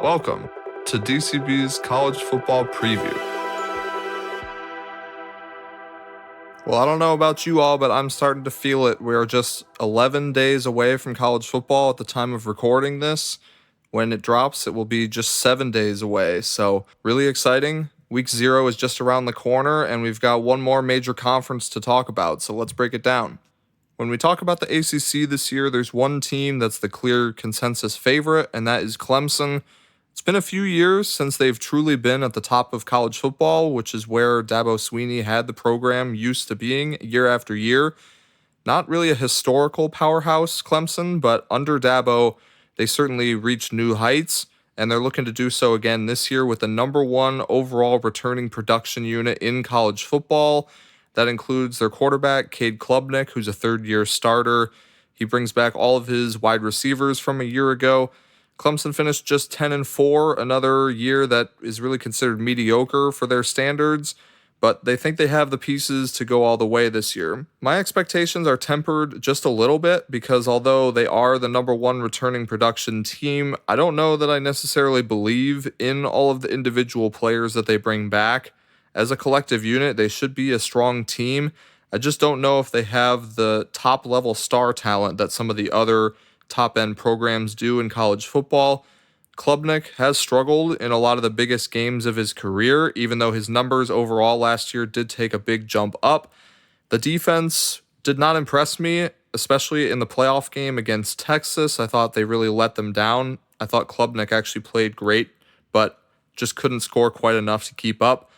Welcome to DCB's College Football Preview. Well, I don't know about you all, but I'm starting to feel it. We are just 11 days away from college football at the time of recording this. When it drops, it will be just 7 days away. So really exciting. Week 0 is just around the corner, and we've got one more major conference to talk about. So let's break it down. When we talk about the ACC this year, there's one team that's the clear consensus favorite, and that is Clemson. It's been a few years since they've truly been at the top of college football, which is where Dabo Swinney had the program used to being year after year. Not really a historical powerhouse, Clemson, but under Dabo, they certainly reached new heights, and they're looking to do so again this year with the number 1 overall returning production unit in college football. That includes their quarterback, Cade Klubnik, who's a third-year starter. He brings back all of his wide receivers from a year ago. Clemson finished just 10-4, another year that is really considered mediocre for their standards, but they think they have the pieces to go all the way this year. My expectations are tempered just a little bit because although they are the number 1 returning production team, I don't know that I necessarily believe in all of the individual players that they bring back. As a collective unit, they should be a strong team. I just don't know if they have the top-level star talent that some of the other top-end programs do in college football. Klubnik has struggled in a lot of the biggest games of his career, even though his numbers overall last year did take a big jump up. The defense did not impress me, especially in the playoff game against Texas. I thought they really let them down. I thought Klubnik actually played great, but just couldn't score quite enough to keep up.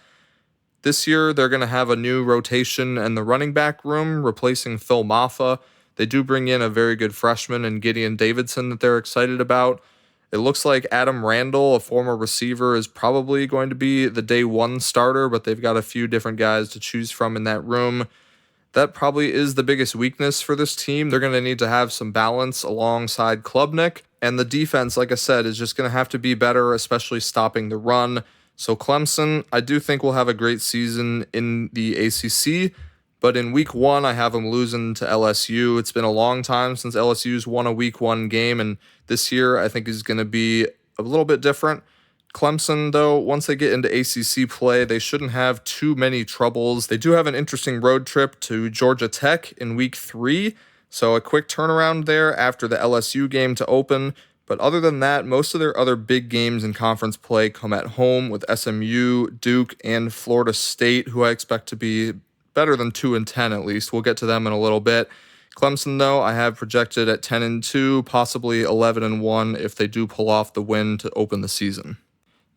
This year, they're going to have a new rotation in the running back room, replacing Phil Maffa. They do bring in a very good freshman in Gideon Davidson that they're excited about. It looks like Adam Randall, a former receiver, is probably going to be the day 1 starter, but they've got a few different guys to choose from in that room. That probably is the biggest weakness for this team. They're going to need to have some balance alongside Klubnik. And the defense, like I said, is just going to have to be better, especially stopping the run. So Clemson, I do think will have a great season in the ACC. But in week 1, I have them losing to LSU. It's been a long time since LSU's won a week 1 game, and this year I think is going to be a little bit different. Clemson, though, once they get into ACC play, they shouldn't have too many troubles. They do have an interesting road trip to Georgia Tech in week 3, so a quick turnaround there after the LSU game to open. But other than that, most of their other big games in conference play come at home with SMU, Duke, and Florida State, who I expect to be better than 2-10 at least. We'll get to them in a little bit. Clemson, though, I have projected at 10-2, possibly 11-1 if they do pull off the win to open the season.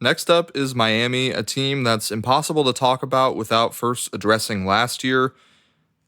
Next up is Miami, a team that's impossible to talk about without first addressing last year.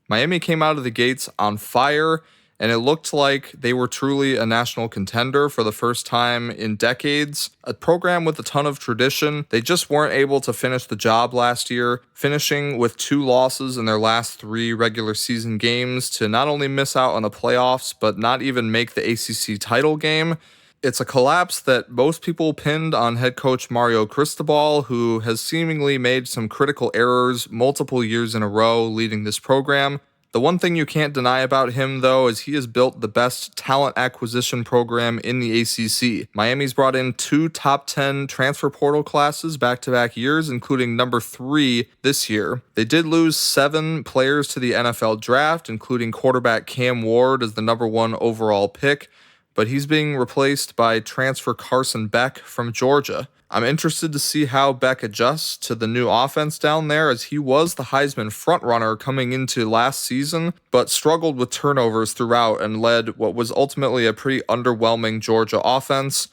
Miami came out of the gates on fire, and it looked like they were truly a national contender for the first time in decades. A program with a ton of tradition. They just weren't able to finish the job last year, finishing with 2 losses in their last 3 regular season games to not only miss out on the playoffs, but not even make the ACC title game. It's a collapse that most people pinned on head coach Mario Cristobal, who has seemingly made some critical errors multiple years in a row leading this program. The one thing you can't deny about him, though, is he has built the best talent acquisition program in the ACC. Miami's brought in 2 top 10 transfer portal classes back-to-back years, including number 3 this year. They did lose 7 players to the NFL draft, including quarterback Cam Ward as the number 1 overall pick, but he's being replaced by transfer Carson Beck from Georgia. I'm interested to see how Beck adjusts to the new offense down there, as he was the Heisman frontrunner coming into last season, but struggled with turnovers throughout and led what was ultimately a pretty underwhelming Georgia offense.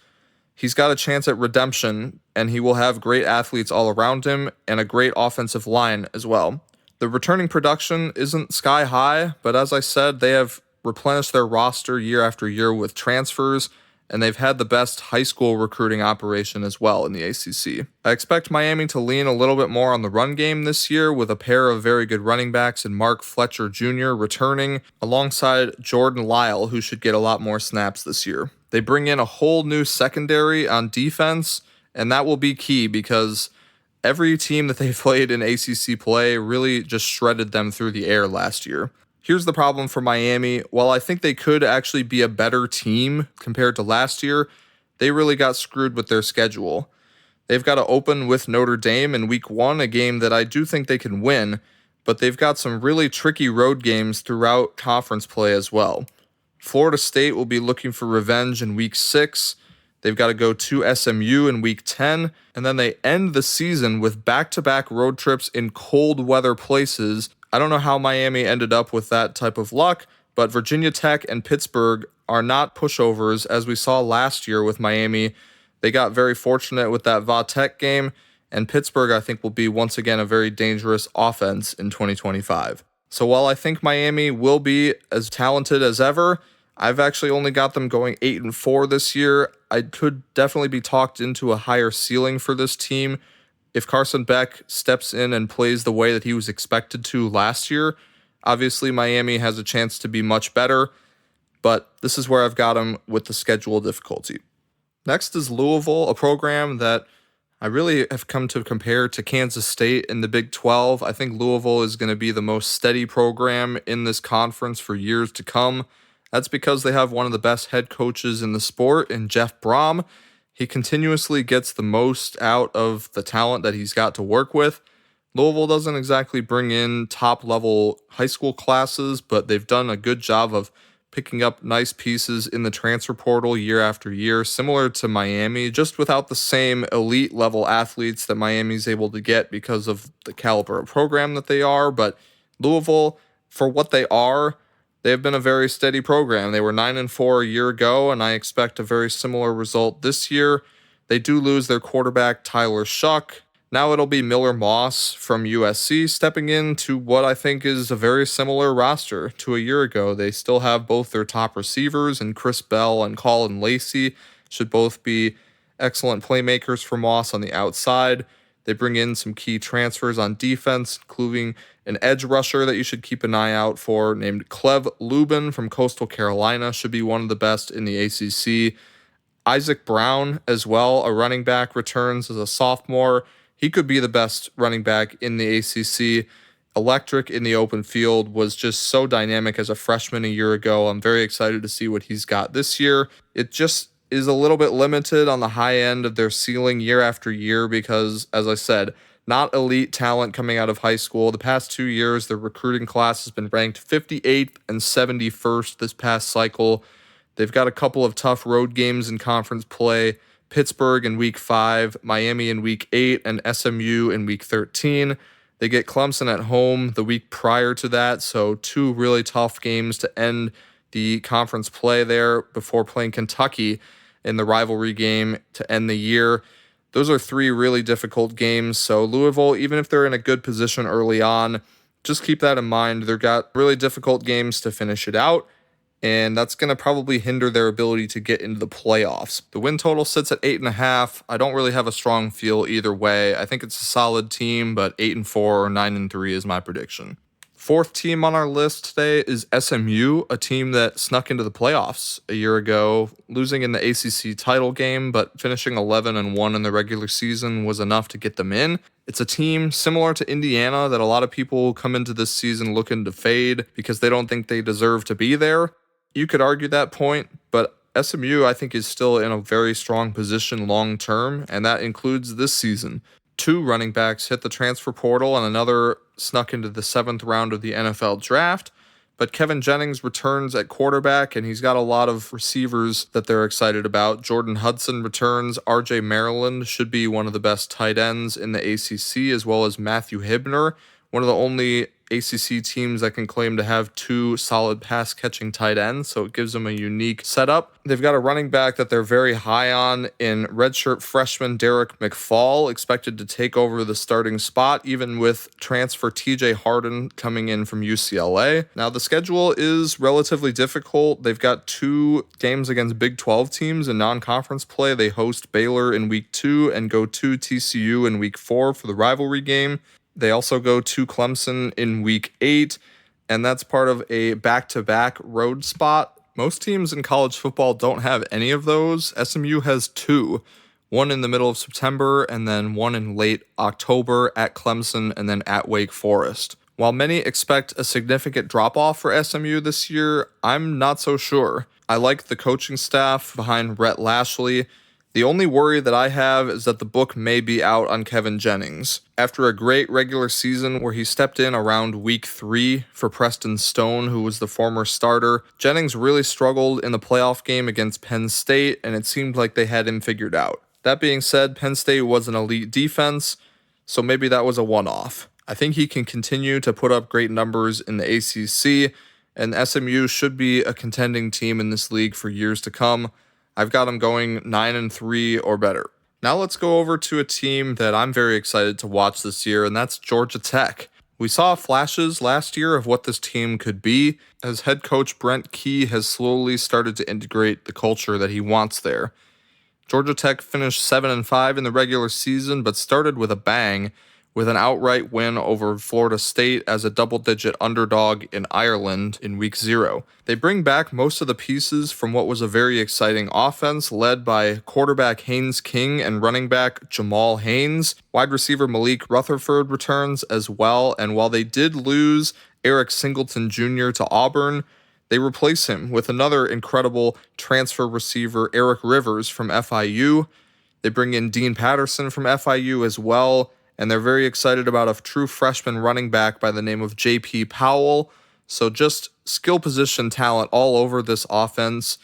He's got a chance at redemption, and he will have great athletes all around him and a great offensive line as well. The returning production isn't sky high, but as I said, they have replenished their roster year after year with transfers, and they've had the best high school recruiting operation as well in the ACC. I expect Miami to lean a little bit more on the run game this year with a pair of very good running backs in Mark Fletcher Jr. returning alongside Jordan Lyle, who should get a lot more snaps this year. They bring in a whole new secondary on defense, and that will be key because every team that they played in ACC play really just shredded them through the air last year. Here's the problem for Miami. While I think they could actually be a better team compared to last year, they really got screwed with their schedule. They've got to open with Notre Dame in week 1, a game that I do think they can win, but they've got some really tricky road games throughout conference play as well. Florida State will be looking for revenge in week 6. They've got to go to SMU in week 10, and then they end the season with back-to-back road trips in cold weather places. I don't know how Miami ended up with that type of luck, but Virginia Tech and Pittsburgh are not pushovers, as we saw last year with Miami. They got very fortunate with that Va Tech game, and Pittsburgh, I think, will be once again a very dangerous offense in 2025. So while I think Miami will be as talented as ever, I've actually only got them going 8-4 this year. I could definitely be talked into a higher ceiling for this team. If Carson Beck steps in and plays the way that he was expected to last year, obviously Miami has a chance to be much better, but this is where I've got them with the schedule difficulty. Next is Louisville, a program that I really have come to compare to Kansas State in the Big 12. I think Louisville is going to be the most steady program in this conference for years to come. That's because they have one of the best head coaches in the sport in Jeff Brom. He continuously gets the most out of the talent that he's got to work with. Louisville doesn't exactly bring in top-level high school classes, but they've done a good job of picking up nice pieces in the transfer portal year after year, similar to Miami, just without the same elite-level athletes that Miami's able to get because of the caliber of program that they are. But Louisville, for what they are, they have been a very steady program. They were 9-4 a year ago, and I expect a very similar result this year. They do lose their quarterback, Tyler Shuck. Now it'll be Miller Moss from USC stepping into what I think is a very similar roster to a year ago. They still have both their top receivers, and Chris Bell and Colin Lacey should both be excellent playmakers for Moss on the outside. They bring in some key transfers on defense, including an edge rusher that you should keep an eye out for named Clev Lubin from Coastal Carolina, should be one of the best in the ACC. Isaac Brown as well, a running back, returns as a sophomore. He could be the best running back in the ACC. Electric in the open field, was just so dynamic as a freshman a year ago. I'm very excited to see what he's got this year. It just is a little bit limited on the high end of their ceiling year after year because, as I said, not elite talent coming out of high school. The past 2 years, their recruiting class has been ranked 58th and 71st this past cycle. They've got a couple of tough road games in conference play. Pittsburgh in week 5, Miami in week 8, and SMU in week 13. They get Clemson at home the week prior to that, so 2 really tough games to end the conference play there before playing Kentucky in the rivalry game to end the year. Those are 3 really difficult games, so Louisville, even if they're in a good position early on, just keep that in mind. They've got really difficult games to finish it out, and that's going to probably hinder their ability to get into the playoffs. The win total sits at 8.5. I don't really have a strong feel either way. I think it's a solid team, but 8-4 or 9-3 is my prediction. Fourth team on our list today is SMU, a team that snuck into the playoffs a year ago, losing in the ACC title game, but finishing 11-1 in the regular season was enough to get them in. It's a team similar to Indiana that a lot of people come into this season looking to fade because they don't think they deserve to be there. You could argue that point, but SMU, I think, is still in a very strong position long term, and that includes this season. 2 running backs hit the transfer portal, and another snuck into the 7th round of the NFL draft. But Kevin Jennings returns at quarterback, and he's got a lot of receivers that they're excited about. Jordan Hudson returns. RJ Maryland should be one of the best tight ends in the ACC, as well as Matthew Hibner, one of the only ACC teams that can claim to have 2 solid pass-catching tight ends, so it gives them a unique setup. They've got a running back that they're very high on in redshirt freshman Derek McFall, expected to take over the starting spot, even with transfer TJ Harden coming in from UCLA. Now, the schedule is relatively difficult. They've got 2 games against Big 12 teams in non-conference play. They host Baylor in week 2 and go to TCU in week 4 for the rivalry game. They also go to Clemson in week 8, and that's part of a back-to-back road spot. Most teams in college football don't have any of those. SMU has 2, one in the middle of September and then one in late October at Clemson and then at Wake Forest. While many expect a significant drop-off for SMU this year, I'm not so sure. I like the coaching staff behind Rhett Lashley. The only worry that I have is that the book may be out on Kevin Jennings. After a great regular season where he stepped in around week 3 for Preston Stone, who was the former starter, Jennings really struggled in the playoff game against Penn State, and it seemed like they had him figured out. That being said, Penn State was an elite defense, so maybe that was a one-off. I think he can continue to put up great numbers in the ACC, and SMU should be a contending team in this league for years to come. I've got them going 9-3 or better. Now let's go over to a team that I'm very excited to watch this year, and that's Georgia Tech. We saw flashes last year of what this team could be, as head coach Brent Key has slowly started to integrate the culture that he wants there. Georgia Tech finished 7-5 in the regular season, but started with a bang with an outright win over Florida State as a double-digit underdog in Ireland in week 0. They bring back most of the pieces from what was a very exciting offense led by quarterback Haynes King and running back Jamal Haynes. Wide receiver Malik Rutherford returns as well, and while they did lose Eric Singleton Jr. to Auburn, they replace him with another incredible transfer receiver, Eric Rivers from FIU. They bring in Dean Patterson from FIU as well, and they're very excited about a true freshman running back by the name of J.P. Powell. So just skill position talent all over this offense.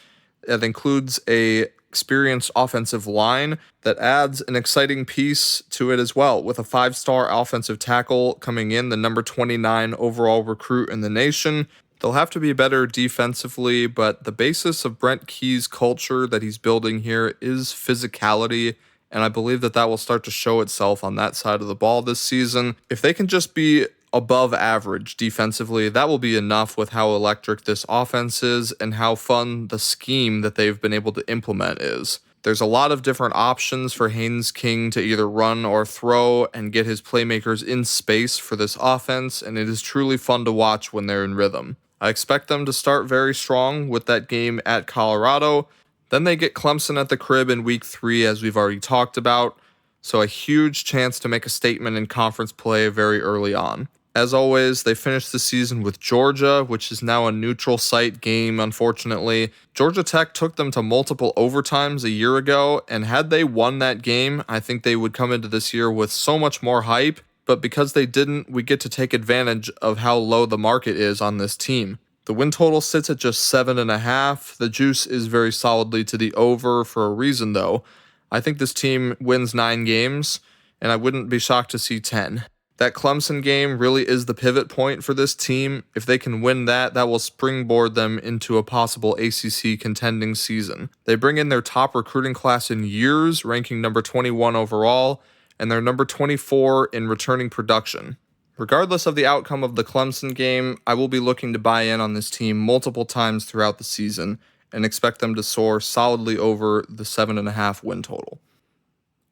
That includes a experienced offensive line that adds an exciting piece to it as well, with a 5-star offensive tackle coming in, the number 29 overall recruit in the nation. They'll have to be better defensively, but the basis of Brent Key's culture that he's building here is physicality, and I believe that will start to show itself on that side of the ball this season. If they can just be above average defensively, that will be enough with how electric this offense is and how fun the scheme that they've been able to implement is. There's a lot of different options for Haynes King to either run or throw and get his playmakers in space for this offense, and it is truly fun to watch when they're in rhythm. I expect them to start very strong with that game at Colorado. Then they get Clemson at the crib in week 3, as we've already talked about, so a huge chance to make a statement in conference play very early on. As always, they finished the season with Georgia, which is now a neutral site game, unfortunately. Georgia Tech took them to multiple overtimes a year ago, and had they won that game, I think they would come into this year with so much more hype, but because they didn't, we get to take advantage of how low the market is on this team. The win total sits at just 7.5. The juice is very solidly to the over for a reason, though. I think this team wins 9 games, and I wouldn't be shocked to see 10. That Clemson game really is the pivot point for this team. If they can win that, that will springboard them into a possible ACC contending season. They bring in their top recruiting class in years, ranking number 21 overall, and they're number 24 in returning production. Regardless of the outcome of the Clemson game, I will be looking to buy in on this team multiple times throughout the season and expect them to soar solidly over the 7.5 win total.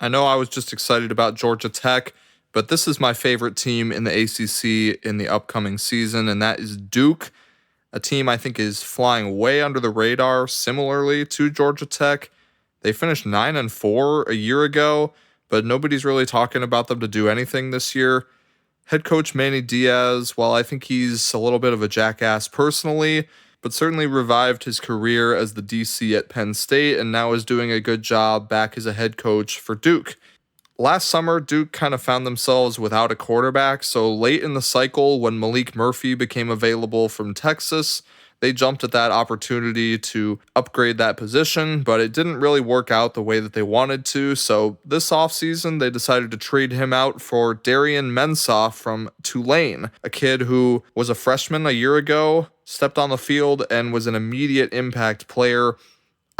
I know I was just excited about Georgia Tech, but this is my favorite team in the ACC in the upcoming season, and that is Duke, a team I think is flying way under the radar, similarly to Georgia Tech. They finished 9-4 a year ago, but nobody's really talking about them to do anything this year. Head coach Manny Diaz, while I think he's a little bit of a jackass personally, but certainly revived his career as the DC at Penn State and now is doing a good job back as a head coach for Duke. Last summer, Duke kind of found themselves without a quarterback, so late in the cycle when Malik Murphy became available from Texas, they jumped at that opportunity to upgrade that position, but it didn't really work out the way that they wanted to, so this offseason they decided to trade him out for Darian Mensah from Tulane, a kid who was a freshman a year ago, stepped on the field, and was an immediate impact player.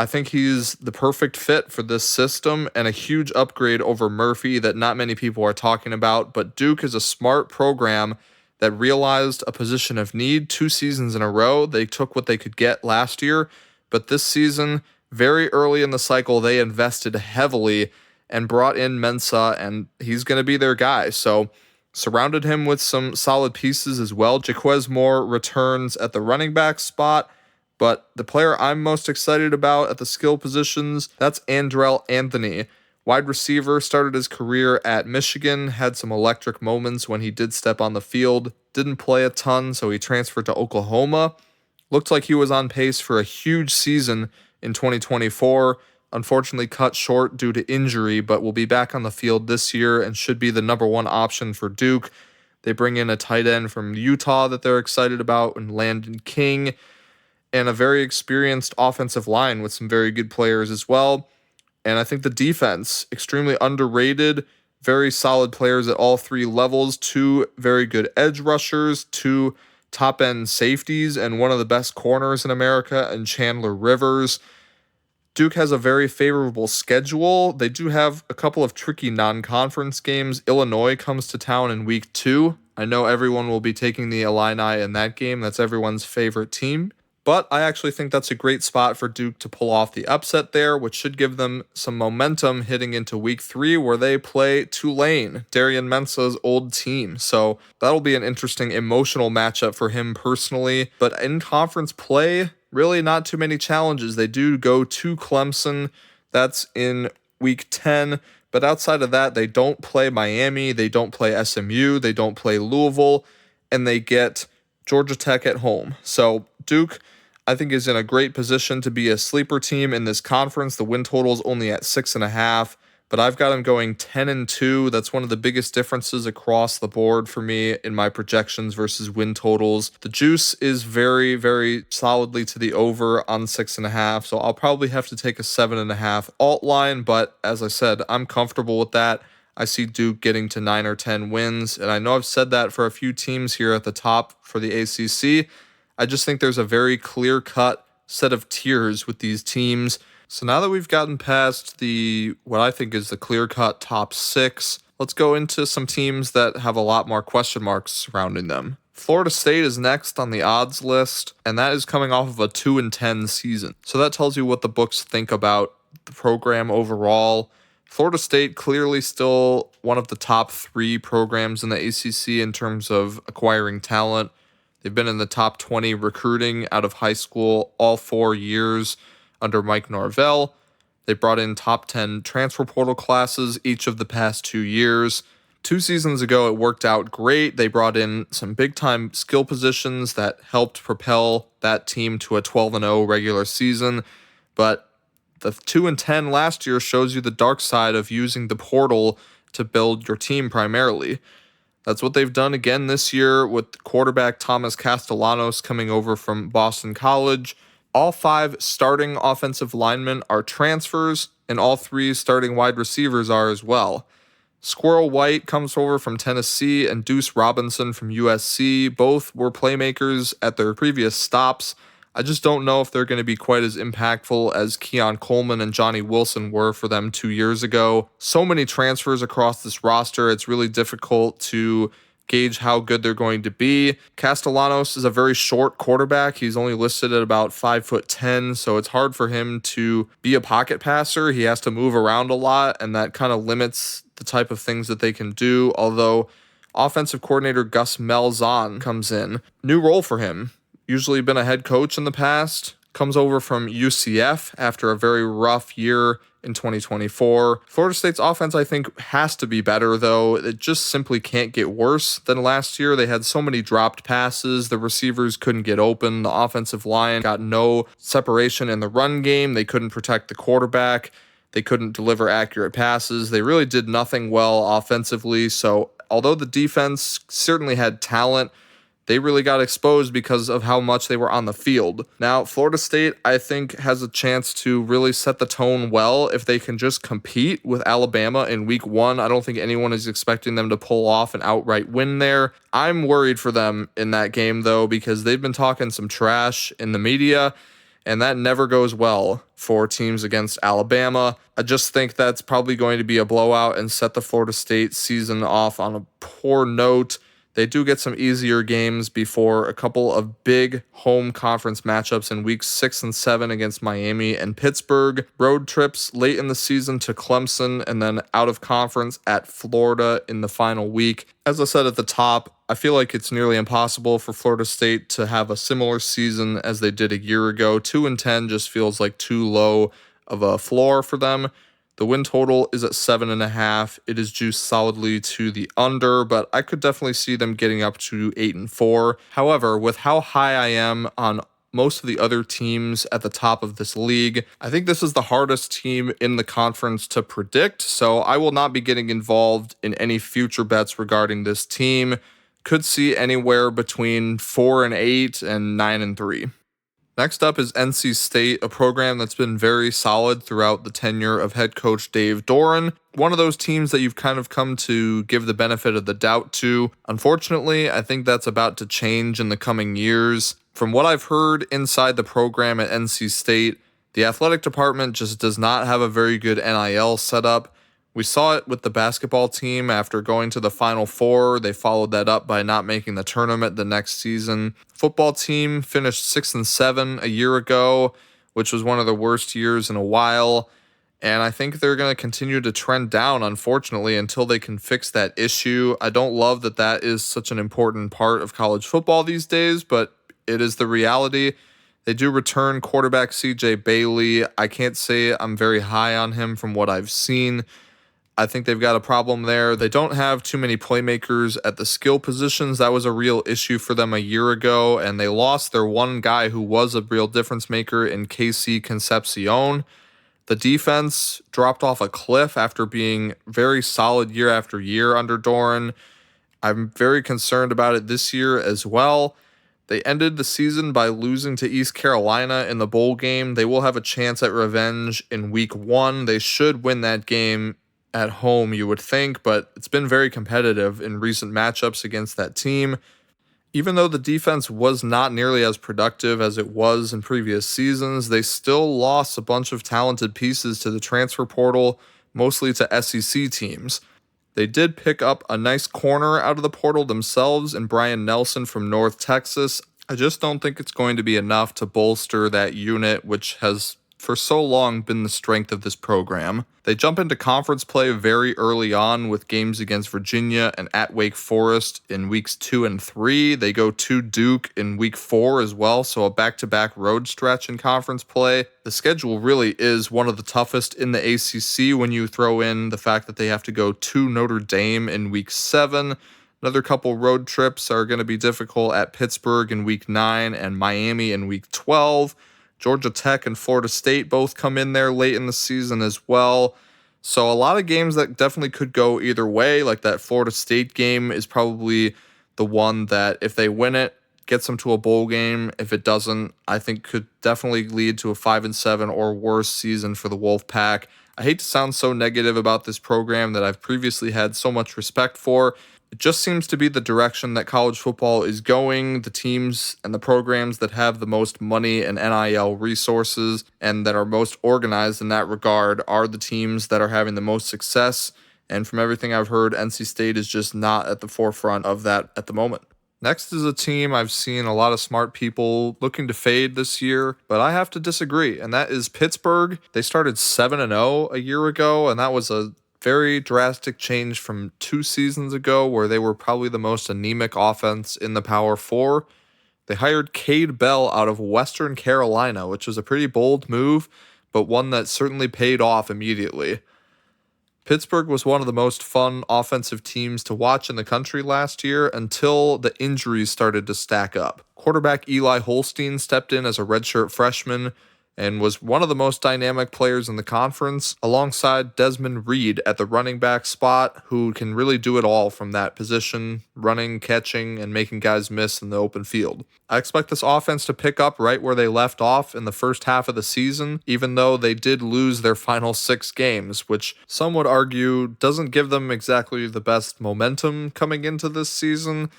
I think he's the perfect fit for this system and a huge upgrade over Murphy that not many people are talking about, but Duke is a smart program that realized a position of need 2 seasons in a row. They took what they could get last year, but this season, very early in the cycle, they invested heavily and brought in Mensah, and he's going to be their guy. So surrounded him with some solid pieces as well. Jaquez Moore returns at the running back spot, but the player I'm most excited about at the skill positions, that's Andrell Anthony. Wide receiver, started his career at Michigan, had some electric moments when he did step on the field, didn't play a ton, so he transferred to Oklahoma. Looked like he was on pace for a huge season in 2024, unfortunately cut short due to injury, but will be back on the field this year and should be the number one option for Duke. They bring in a tight end from Utah that they're excited about, and Landon King, and a very experienced offensive line with some very good players as well. And I think the defense, extremely underrated, very solid players at all three levels, two very good edge rushers, two top-end safeties, and one of the best corners in America, and Chandler Rivers. Duke has a very favorable schedule. They do have a couple of tricky non-conference games. Illinois comes to town in week 2. I know everyone will be taking the Illini in that game. That's everyone's favorite team. But I actually think that's a great spot for Duke to pull off the upset there, which should give them some momentum heading into week 3, where they play Tulane, Darian Mensah's old team. So that'll be an interesting emotional matchup for him personally. But in conference play, really not too many challenges. They do go to Clemson. That's in week 10. But outside of that, they don't play Miami. They don't play SMU. They don't play Louisville. And they get Georgia Tech at home. So Duke, I think, is in a great position to be a sleeper team in this conference. The win total is only at 6.5, but I've got them going 10-2. That's one of the biggest differences across the board for me in my projections versus win totals. The juice is very, very solidly to the over on 6.5, so I'll probably have to take a 7.5 alt line, but as I said, I'm comfortable with that. I see Duke getting to 9 or 10 wins, and I know I've said that for a few teams here at the top for the ACC. I just think there's a very clear-cut set of tiers with these teams. So now that we've gotten past what I think is the clear-cut top 6, let's go into some teams that have a lot more question marks surrounding them. Florida State is next on the odds list, and that is coming off of a 2-10 season. So that tells you what the books think about the program overall. Florida State clearly still one of the top 3 programs in the ACC in terms of acquiring talent. They've been in the top 20 recruiting out of high school all 4 years under Mike Norvell. They brought in top 10 transfer portal classes each of the past 2 years. 2 seasons ago, it worked out great. They brought in some big-time skill positions that helped propel that team to a 12-0 regular season. But the 2-10 last year shows you the dark side of using the portal to build your team primarily. That's what they've done again this year with quarterback Thomas Castellanos coming over from Boston College. All 5 starting offensive linemen are transfers, and all 3 starting wide receivers are as well. Squirrel White comes over from Tennessee, and Deuce Robinson from USC. Both were playmakers at their previous stops. I just don't know if they're going to be quite as impactful as Keon Coleman and Johnny Wilson were for them 2 years ago. So many transfers across this roster, it's really difficult to gauge how good they're going to be. Castellanos is a very short quarterback. He's only listed at about 5'10", so it's hard for him to be a pocket passer. He has to move around a lot, and that kind of limits the type of things that they can do, although offensive coordinator Gus Malzahn comes in. New role for him. Usually been a head coach in the past, comes over from UCF after a very rough year in 2024. Florida State's offense, I think, has to be better, though. It just simply can't get worse than last year. They had so many dropped passes. The receivers couldn't get open. The offensive line got no separation in the run game. They couldn't protect the quarterback. They couldn't deliver accurate passes. They really did nothing well offensively. So although the defense certainly had talent, they really got exposed because of how much they were on the field. Now, Florida State, I think, has a chance to really set the tone well if they can just compete with Alabama in week 1. I don't think anyone is expecting them to pull off an outright win there. I'm worried for them in that game, though, because they've been talking some trash in the media, and that never goes well for teams against Alabama. I just think that's probably going to be a blowout and set the Florida State season off on a poor note. They do get some easier games before a couple of big home conference matchups in weeks 6 and 7 against Miami and Pittsburgh. Road trips late in the season to Clemson, and then out of conference at Florida in the final week. As I said at the top, I feel like it's nearly impossible for Florida State to have a similar season as they did a year ago. 2-10 just feels like too low of a floor for them. The win total is at 7.5. It is juiced solidly to the under, but I could definitely see them getting up to 8-4. However, with how high I am on most of the other teams at the top of this league. I think this is the hardest team in the conference to predict, so I will not be getting involved in any future bets regarding this team. Could see anywhere between 4-8 and 9-3. Next up is NC State, a program that's been very solid throughout the tenure of head coach Dave Doeren. One of those teams that you've kind of come to give the benefit of the doubt to. Unfortunately, I think that's about to change in the coming years. From what I've heard inside the program at NC State, the athletic department just does not have a very good NIL setup. We saw it with the basketball team after going to the Final Four. They followed that up by not making the tournament the next season. Football team finished 6-7 a year ago, which was one of the worst years in a while. And I think they're going to continue to trend down, unfortunately, until they can fix that issue. I don't love that that is such an important part of college football these days, but it is the reality. They do return quarterback CJ Bailey. I can't say I'm very high on him from what I've seen. I think they've got a problem there. They don't have too many playmakers at the skill positions. That was a real issue for them a year ago, and they lost their one guy who was a real difference maker in KC Concepcion. The defense dropped off a cliff after being very solid year after year under Doeren. I'm very concerned about it this year as well. They ended the season by losing to East Carolina in the bowl game. They will have a chance at revenge in week 1. They should win that game at home, you would think, but it's been very competitive in recent matchups against that team. Even though the defense was not nearly as productive as it was in previous seasons, they still lost a bunch of talented pieces to the transfer portal, mostly to SEC teams. They did pick up a nice corner out of the portal themselves in Brian Nelson from North Texas. I just don't think it's going to be enough to bolster that unit, which has for so long been the strength of this program. They jump into conference play very early on with games against Virginia and at Wake Forest in weeks 2 and 3. They go to Duke in week 4 as well, so a back-to-back road stretch in conference play. The schedule really is one of the toughest in the ACC when you throw in the fact that they have to go to Notre Dame in week 7. Another couple road trips are going to be difficult at Pittsburgh in week 9 and Miami in week 12. Georgia Tech and Florida State both come in there late in the season as well. So a lot of games that definitely could go either way. Like that Florida State game is probably the one that if they win it, gets them to a bowl game. If it doesn't, I think could definitely lead to a 5-7 or worse season for the Wolfpack. I hate to sound so negative about this program that I've previously had so much respect for. It just seems to be the direction that college football is going. The teams and the programs that have the most money and NIL resources and that are most organized in that regard are the teams that are having the most success. And from everything I've heard, NC State is just not at the forefront of that at the moment. Next is a team I've seen a lot of smart people looking to fade this year, but I have to disagree, and that is Pittsburgh. They started 7-0 a year ago, and that was a very drastic change from 2 seasons ago where they were probably the most anemic offense in the Power 4. They hired Cade Bell out of Western Carolina, which was a pretty bold move, but one that certainly paid off immediately. Pittsburgh was one of the most fun offensive teams to watch in the country last year until the injuries started to stack up. Quarterback Eli Holstein stepped in as a redshirt freshman and was one of the most dynamic players in the conference, alongside Desmond Reed at the running back spot, who can really do it all from that position, running, catching, and making guys miss in the open field. I expect this offense to pick up right where they left off in the first half of the season, even though they did lose their final 6 games, which some would argue doesn't give them exactly the best momentum coming into this season.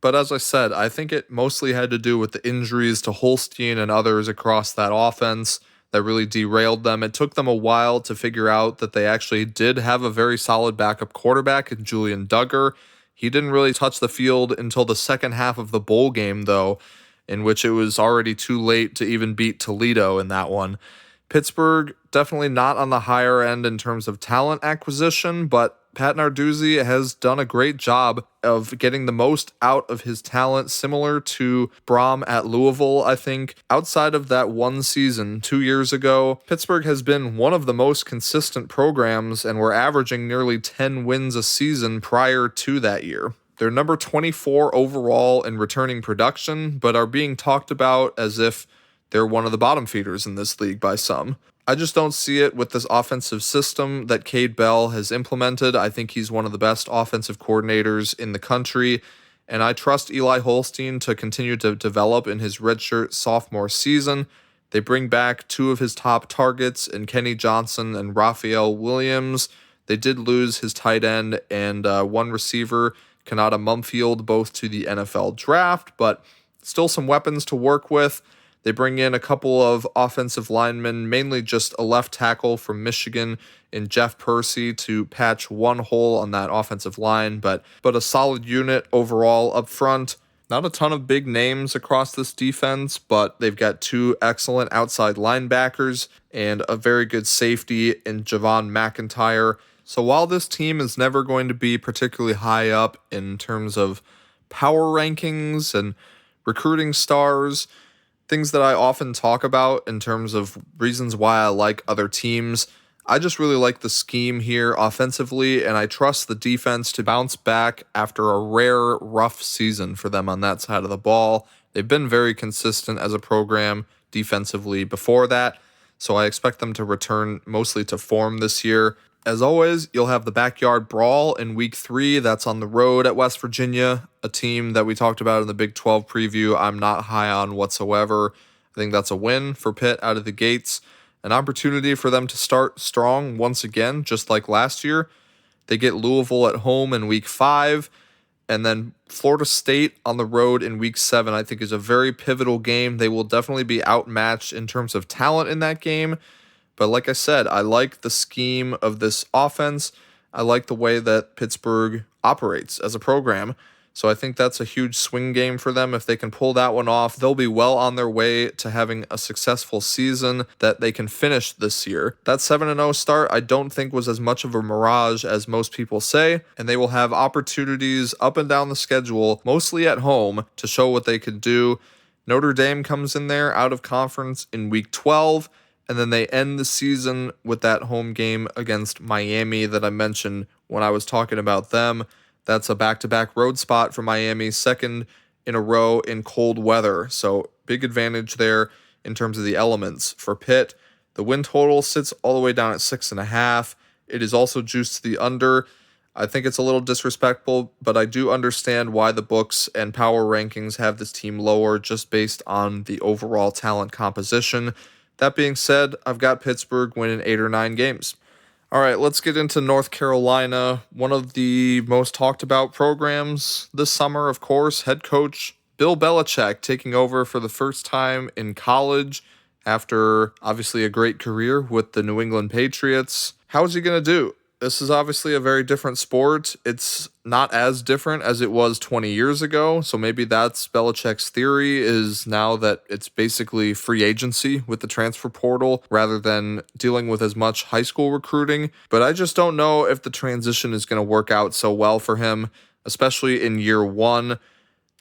But as I said, I think it mostly had to do with the injuries to Holstein and others across that offense that really derailed them. It took them a while to figure out that they actually did have a very solid backup quarterback in Julian Duggar. He didn't really touch the field until the second half of the bowl game, though, in which it was already too late to even beat Toledo in that one. Pittsburgh, definitely not on the higher end in terms of talent acquisition, but Pat Narduzzi has done a great job of getting the most out of his talent, similar to Brom at Louisville, I think. Outside of that one season 2 years ago, Pittsburgh has been one of the most consistent programs and were averaging nearly 10 wins a season prior to that year. They're number 24 overall in returning production, but are being talked about as if they're one of the bottom feeders in this league by some. I just don't see it with this offensive system that Cade Bell has implemented. I think he's one of the best offensive coordinators in the country, and I trust Eli Holstein to continue to develop in his redshirt sophomore season. They bring back two of his top targets in Kenny Johnson and Raphael Williams. They did lose his tight end and one receiver, Kanata Mumfield, both to the NFL draft, but still some weapons to work with. They bring in a couple of offensive linemen, mainly just a left tackle from Michigan in Jeff Percy to patch one hole on that offensive line, but a solid unit overall up front. Not a ton of big names across this defense, but they've got two excellent outside linebackers and a very good safety in Javon McIntyre. So while this team is never going to be particularly high up in terms of power rankings and recruiting stars, things that I often talk about in terms of reasons why I like other teams, I just really like the scheme here offensively, and I trust the defense to bounce back after a rare, rough season for them on that side of the ball. They've been very consistent as a program defensively before that, so I expect them to return mostly to form this year. As always, you'll have the backyard brawl in week 3. That's on the road at West Virginia, a team that we talked about in the Big 12 preview I'm not high on whatsoever. I think that's a win for Pitt out of the gates. An opportunity for them to start strong once again, just like last year. They get Louisville at home in week 5, and then Florida State on the road in week 7, I think is a very pivotal game. They will definitely be outmatched in terms of talent in that game. But like I said, I like the scheme of this offense. I like the way that Pittsburgh operates as a program. So I think that's a huge swing game for them. If they can pull that one off, they'll be well on their way to having a successful season that they can finish this year. That 7-0 start I don't think was as much of a mirage as most people say, and they will have opportunities up and down the schedule, mostly at home, to show what they could do. Notre Dame comes in there out of conference in week 12, and then they end the season with that home game against Miami that I mentioned when I was talking about them. That's a back-to-back road spot for Miami, second in a row in cold weather. So big advantage there in terms of the elements. For Pitt, the win total sits all the way down at 6.5. It is also juiced to the under. I think it's a little disrespectful, but I do understand why the books and power rankings have this team lower just based on the overall talent composition. That being said, I've got Pittsburgh winning 8 or 9 games. All right, let's get into North Carolina, one of the most talked about programs this summer, of course. Head coach Bill Belichick taking over for the first time in college after obviously a great career with the New England Patriots. How is he going to do? This is obviously a very different sport. It's not as different as it was 20 years ago. So maybe that's Belichick's theory, is now that it's basically free agency with the transfer portal rather than dealing with as much high school recruiting. But I just don't know if the transition is going to work out so well for him, especially in year 1.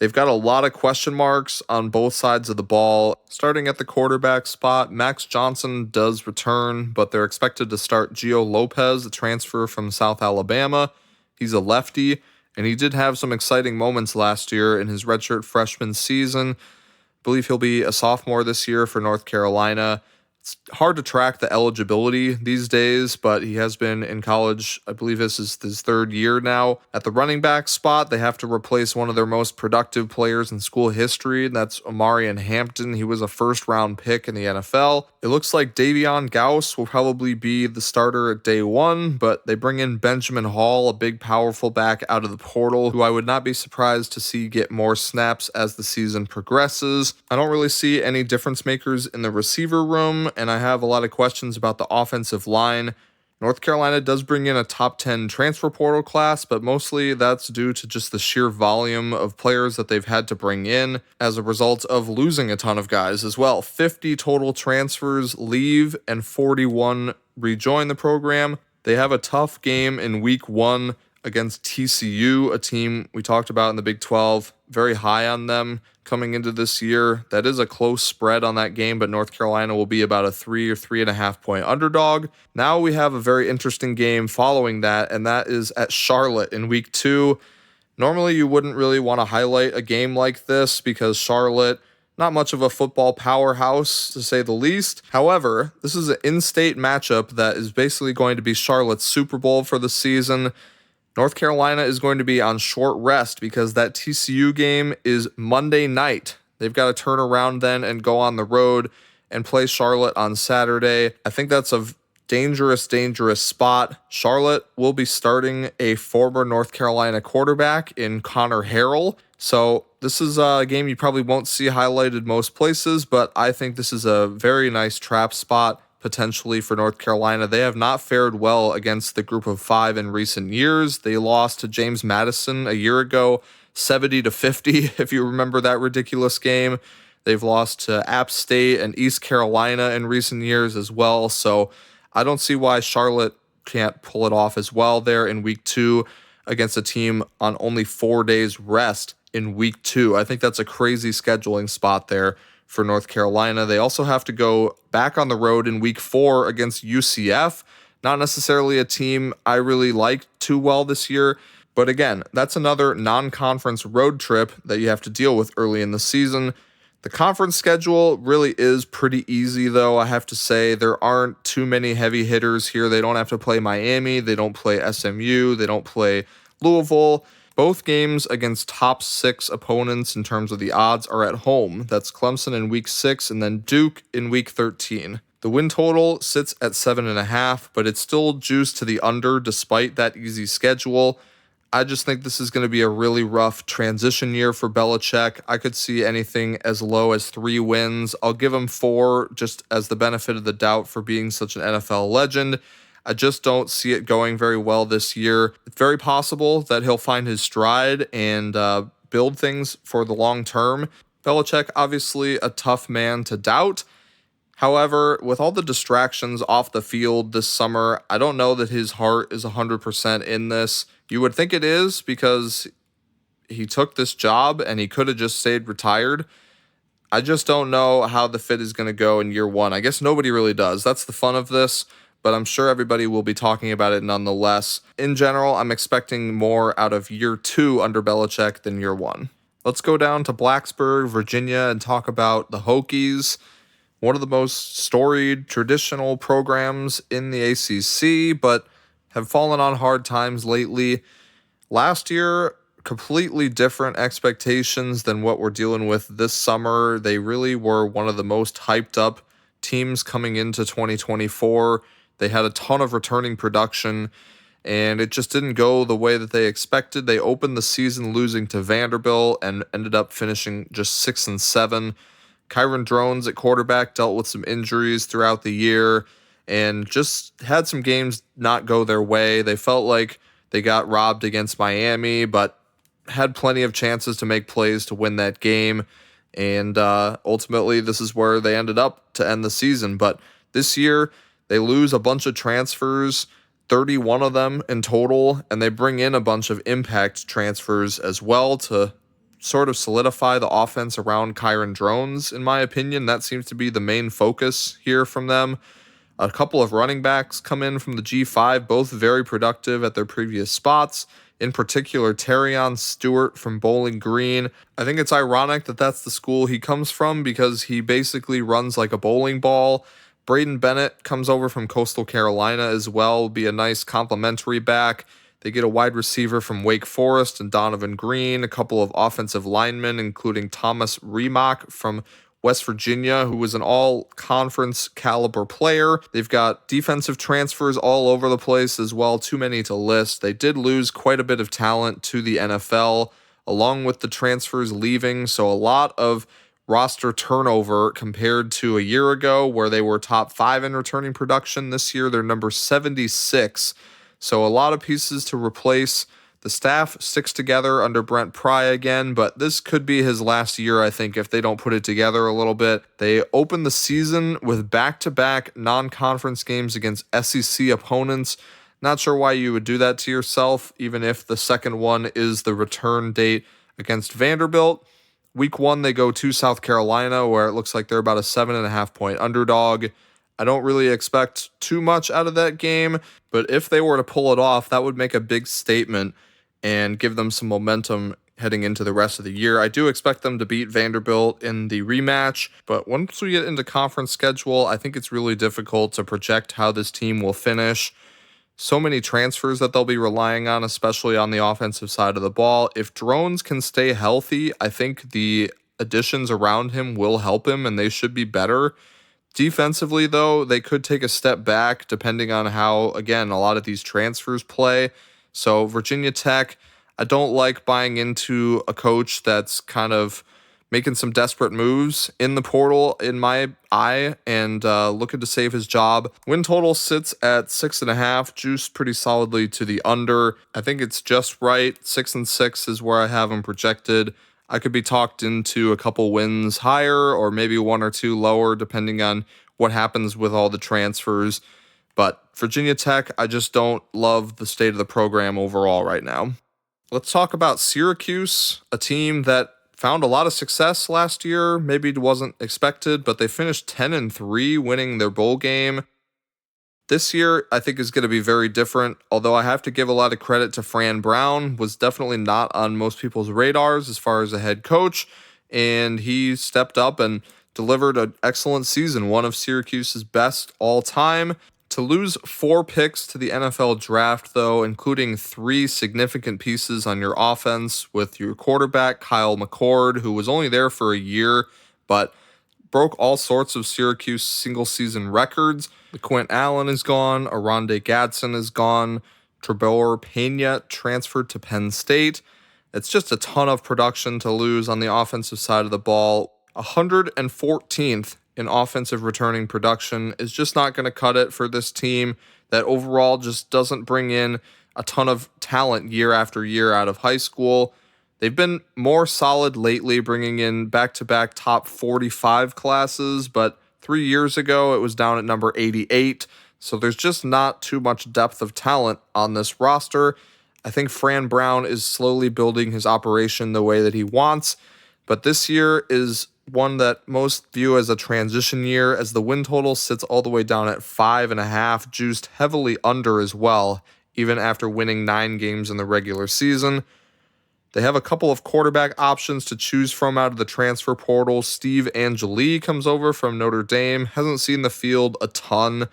They've got a lot of question marks on both sides of the ball. Starting at the quarterback spot, Max Johnson does return, but they're expected to start Gio Lopez, a transfer from South Alabama. He's a lefty, and he did have some exciting moments last year in his redshirt freshman season. I believe he'll be a sophomore this year for North Carolina. It's hard to track the eligibility these days, but he has been in college. I believe this is his 3rd year now. At the running back spot, they have to replace one of their most productive players in school history, and that's Omarion Hampton. He was a first-round pick in the NFL. It looks like Davion Gauss will probably be the starter at day 1, but they bring in Benjamin Hall, a big, powerful back out of the portal, who I would not be surprised to see get more snaps as the season progresses. I don't really see any difference makers in the receiver room, and I have a lot of questions about the offensive line. North Carolina does bring in a top 10 transfer portal class, but mostly that's due to just the sheer volume of players that they've had to bring in as a result of losing a ton of guys as well. 50 total transfers leave and 41 rejoin the program. They have a tough game in week 1 against TCU, a team we talked about in the Big 12. Very high on them coming into this year. That is a close spread on that game, but North Carolina will be about a 3 or 3.5 point underdog. Now we have a very interesting game following that, and that is at Charlotte in week 2. Normally you wouldn't really want to highlight a game like this because Charlotte Not much of a football powerhouse, to say the least. However, this is an in-state matchup that is basically going to be Charlotte's Super Bowl for the season. North Carolina is going to be on short rest because that TCU game is Monday night. They've got to turn around then and go on the road and play Charlotte on Saturday. I think that's a dangerous spot. Charlotte will be starting a former North Carolina quarterback in Connor Harrell. So this is a game you probably won't see highlighted most places, but I think this is a very nice trap spot potentially for North Carolina. They have not fared well against the group of five in recent years. They lost to James Madison a year ago, 70-50, if you remember that ridiculous game. They've lost to App State and East Carolina in recent years as well. So I don't see why Charlotte can't pull it off as well there in week 2 against a team on only 4 days rest in week 2. I think that's a crazy scheduling spot there for North Carolina. They also have to go back on the road in week 4 against UCF. Not necessarily a team I really like too well this year, but again, that's another non-conference road trip that you have to deal with early in the season. The conference schedule really is pretty easy, though, I have to say. There aren't too many heavy hitters here. They don't have to play Miami. They don't play SMU. They don't play Louisville. Both games against top 6 opponents in terms of the odds are at home. That's Clemson in week 6 and then Duke in week 13. The win total sits at 7.5, but it's still juiced to the under despite that easy schedule. I just think this is going to be a really rough transition year for Belichick. I could see anything as low as 3 wins. I'll give him 4 just as the benefit of the doubt for being such an NFL legend. I just don't see it going very well this year. It's very possible that he'll find his stride and build things for the long term. Belichick, obviously a tough man to doubt. However, with all the distractions off the field this summer, I don't know that his heart is 100% in this. You would think it is because he took this job and he could have just stayed retired. I just don't know how the fit is going to go in year 1. I guess nobody really does. That's the fun of this, but I'm sure everybody will be talking about it nonetheless. In general, I'm expecting more out of year 2 under Belichick than year 1. Let's go down to Blacksburg, Virginia, and talk about the Hokies. One of the most storied traditional programs in the ACC, but have fallen on hard times lately. Last year, completely different expectations than what we're dealing with this summer. They really were one of the most hyped up teams coming into 2024. They had a ton of returning production, and it just didn't go the way that they expected. They opened the season losing to Vanderbilt and ended up finishing just 6-7. Kyron Drones at quarterback dealt with some injuries throughout the year and just had some games not go their way. They felt like they got robbed against Miami, but had plenty of chances to make plays to win that game. And ultimately, this is where they ended up to end the season. But this year, they lose a bunch of transfers, 31 of them in total, and they bring in a bunch of impact transfers as well to sort of solidify the offense around Kyron Drones, in my opinion. That seems to be the main focus here from them. A couple of running backs come in from the G5, both very productive at their previous spots. In particular, Terrion Stewart from Bowling Green. I think it's ironic that that's the school he comes from because he basically runs like a bowling ball. Braden Bennett comes over from Coastal Carolina as well, will be a nice complimentary back. They get a wide receiver from Wake Forest and Donovan Green, a couple of offensive linemen, including Thomas Remock from West Virginia, who was an all-conference caliber player. They've got defensive transfers all over the place as well, too many to list. They did lose quite a bit of talent to the NFL, along with the transfers leaving, so a lot of roster turnover compared to a year ago where they were top 5 in returning production. This year, they're number 76. So a lot of pieces to replace. The staff sticks together under Brent Pry again, but this could be his last year, I think, if they don't put it together a little bit. They open the season with back-to-back non-conference games against SEC opponents. Not sure why you would do that to yourself, even if the second one is the return date against Vanderbilt. Week 1, they go to South Carolina, where it looks like they're about a 7.5-point underdog. I don't really expect too much out of that game, but if they were to pull it off, that would make a big statement and give them some momentum heading into the rest of the year. I do expect them to beat Vanderbilt in the rematch, but once we get into conference schedule, I think it's really difficult to project how this team will finish. So many transfers that they'll be relying on, especially on the offensive side of the ball. If Drones can stay healthy, I think the additions around him will help him and they should be better. Defensively, though, they could take a step back depending on how, again, a lot of these transfers play. So Virginia Tech, I don't like buying into a coach that's kind of making some desperate moves in the portal, in my eye, and looking to save his job. Win total sits at 6.5, juiced pretty solidly to the under. I think it's just right. 6-6 is where I have him projected. I could be talked into a couple wins higher or maybe one or two lower, depending on what happens with all the transfers. But Virginia Tech, I just don't love the state of the program overall right now. Let's talk about Syracuse, a team that found a lot of success last year. Maybe it wasn't expected, but they finished 10-3, winning their bowl game. This year, I think, is going to be very different, although I have to give a lot of credit to Fran Brown, was definitely not on most people's radars as far as a head coach, and he stepped up and delivered an excellent season, one of Syracuse's best all time. To lose 4 picks to the NFL draft, though, including 3 significant pieces on your offense with your quarterback, Kyle McCord, who was only there for a year, but broke all sorts of Syracuse single-season records. Quint Allen is gone. Aronde Gadsden is gone. Trebor Pena transferred to Penn State. It's just a ton of production to lose on the offensive side of the ball. 114th in offensive returning production is just not going to cut it for this team that overall just doesn't bring in a ton of talent year after year out of high school. They've been more solid lately, bringing in back-to-back top 45 classes, but 3 years ago it was down at number 88, so there's just not too much depth of talent on this roster. I think Fran Brown is slowly building his operation the way that he wants, but this year is one that most view as a transition year, as the win total sits all the way down at 5.5, juiced heavily under as well, even after winning 9 games in the regular season. They have a couple of quarterback options to choose from out of the transfer portal. Steve Angeli comes over from Notre Dame, hasn't seen the field a ton.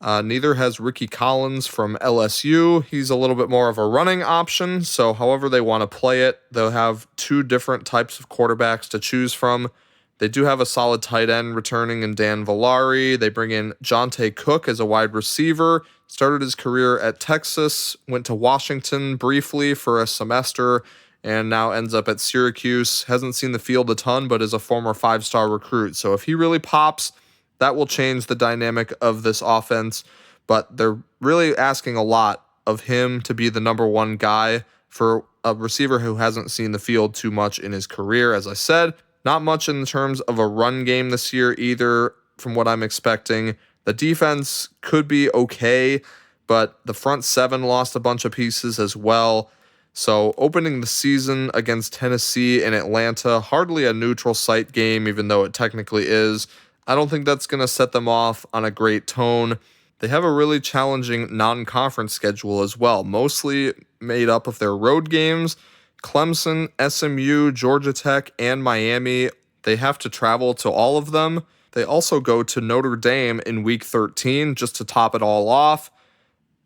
Neither has Ricky Collins from LSU. He's a little bit more of a running option, so however they want to play it, they'll have 2 different types of quarterbacks to choose from. They do have a solid tight end returning in Dan Villari. They bring in Jonte Cook as a wide receiver. Started his career at Texas, went to Washington briefly for a semester, and now ends up at Syracuse. Hasn't seen the field a ton, but is a former 5-star recruit. So if he really pops, that will change the dynamic of this offense. But they're really asking a lot of him to be the number 1 guy for a receiver who hasn't seen the field too much in his career. As I said, not much in terms of a run game this year either, from what I'm expecting. The defense could be okay, but the front 7 lost a bunch of pieces as well. So opening the season against Tennessee and Atlanta, hardly a neutral site game, even though it technically is. I don't think that's going to set them off on a great tone. They have a really challenging non-conference schedule as well, mostly made up of their road games. Clemson, SMU, Georgia Tech, and Miami, they have to travel to all of them. They also go to Notre Dame in Week 13 just to top it all off.